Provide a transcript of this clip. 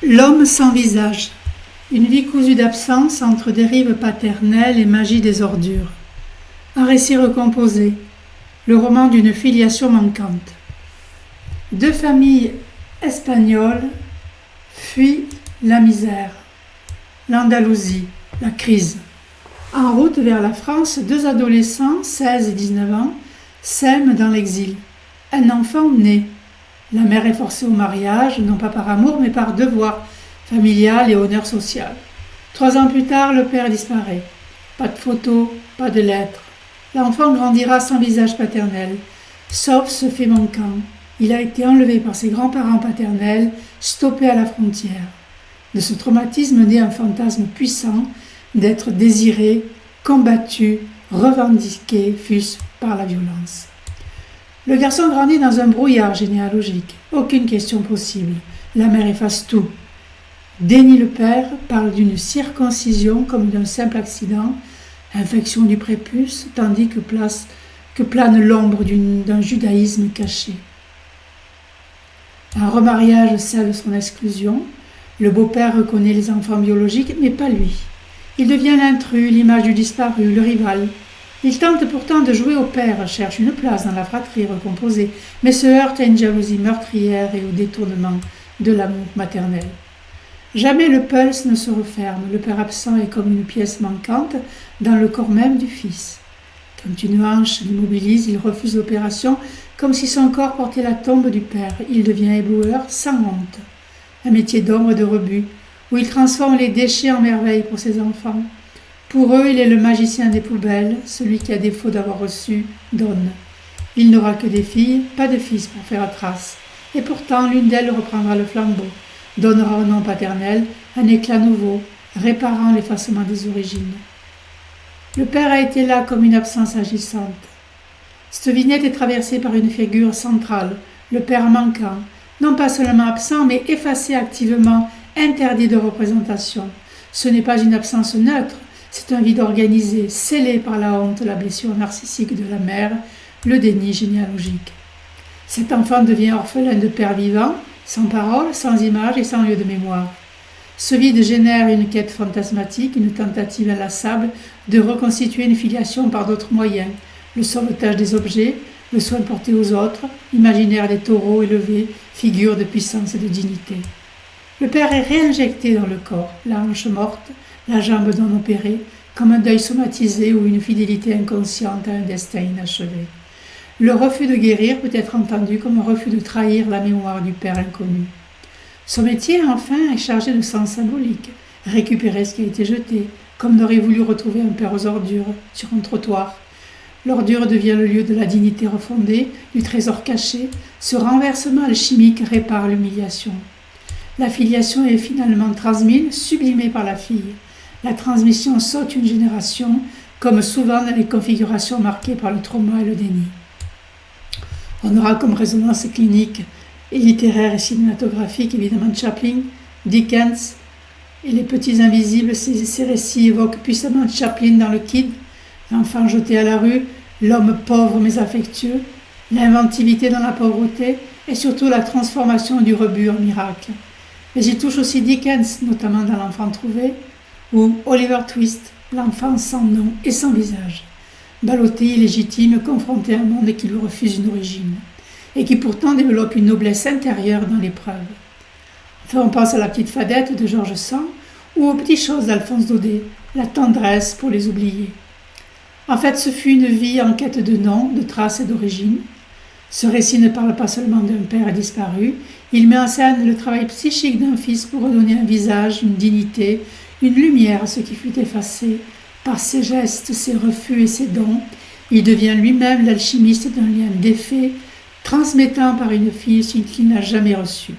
L'homme sans visage. Une vie cousue d'absence entre dérive paternelle et magie des ordures. Un récit recomposé. Le roman d'une filiation manquante. Deux familles espagnoles fuient la misère. L'Andalousie, la crise. En route vers la France, deux adolescents, 16 et 19 ans, s'aiment dans l'exil. Un enfant naît. La mère est forcée au mariage, non pas par amour, mais par devoir familial et honneur social. 3 ans plus tard, le père disparaît. Pas de photos, pas de lettres. L'enfant grandira sans visage paternel, sauf ce fait manquant. Il a été enlevé par ses grands-parents paternels, stoppé à la frontière. De ce traumatisme naît un fantasme puissant d'être désiré, combattu, revendiqué, fût-ce par la violence. Le garçon grandit dans un brouillard généalogique. Aucune question possible. La mère efface tout. Dénie le père parle d'une circoncision comme d'un simple accident, infection du prépuce, tandis que plane l'ombre d'un judaïsme caché. Un remariage scelle son exclusion. Le beau-père reconnaît les enfants biologiques, mais pas lui. Il devient l'intrus, l'image du disparu, le rival. Il tente pourtant de jouer au père, cherche une place dans la fratrie recomposée, mais se heurte à une jalousie meurtrière et au détournement de l'amour maternel. Jamais le pulse ne se referme, le père absent est comme une pièce manquante dans le corps même du fils. Quand une hanche l'immobilise, il refuse l'opération comme si son corps portait la tombe du père. Il devient ébloueur sans honte. Un métier d'ombre et de rebut, où il transforme les déchets en merveilles pour ses enfants. Pour eux, il est le magicien des poubelles, celui qui, à défaut d'avoir reçu, donne. Il n'aura que des filles, pas de fils pour faire trace. Et pourtant, l'une d'elles reprendra le flambeau, donnera au nom paternel un éclat nouveau, réparant l'effacement des origines. Le père a été là comme une absence agissante. Cette vignette est traversée par une figure centrale, le père manquant, non pas seulement absent, mais effacé activement, interdit de représentation. Ce n'est pas une absence neutre, c'est un vide organisé, scellé par la honte, la blessure narcissique de la mère, le déni généalogique. Cet enfant devient orphelin de père vivant, sans parole, sans image et sans lieu de mémoire. Ce vide génère une quête fantasmatique, une tentative inlassable de reconstituer une filiation par d'autres moyens, le sauvetage des objets, le soin porté aux autres, l'imaginaire des taureaux élevés, figure de puissance et de dignité. Le père est réinjecté dans le corps, la hanche morte, la jambe non opérée, comme un deuil somatisé ou une fidélité inconsciente à un destin inachevé. Le refus de guérir peut être entendu comme un refus de trahir la mémoire du père inconnu. Son métier, enfin, est chargé de sens symbolique, récupérer ce qui a été jeté, comme n'aurait voulu retrouver un père aux ordures sur un trottoir. L'ordure devient le lieu de la dignité refondée, du trésor caché, ce renversement alchimique répare l'humiliation. La filiation est finalement transmise, sublimée par la fille. La transmission saute une génération, comme souvent dans les configurations marquées par le trauma et le déni. On aura comme résonance clinique et littéraire et cinématographique évidemment Chaplin, Dickens et Les Petits Invisibles. Ces récits évoquent puissamment Chaplin dans Le Kid, l'enfant jeté à la rue, l'homme pauvre mais affectueux, l'inventivité dans la pauvreté et surtout la transformation du rebut en miracle. Mais il touche aussi Dickens, notamment dans L'Enfant trouvé, ou Oliver Twist, l'enfant sans nom et sans visage. Ballotté, illégitime, confronté à un monde qui lui refuse une origine, et qui pourtant développe une noblesse intérieure dans l'épreuve. Enfin, on pense à La Petite Fadette de George Sand, ou aux Petites choses d'Alphonse Daudet, la tendresse pour les oublier. En fait, ce fut une vie en quête de nom, de traces et d'origine. Ce récit ne parle pas seulement d'un père disparu, il met en scène le travail psychique d'un fils pour redonner un visage, une dignité, une lumière à ce qui fut effacé. Par ses gestes, ses refus et ses dons, il devient lui-même l'alchimiste d'un lien défait, transmettant par une fille ce qu'il n'a jamais reçu.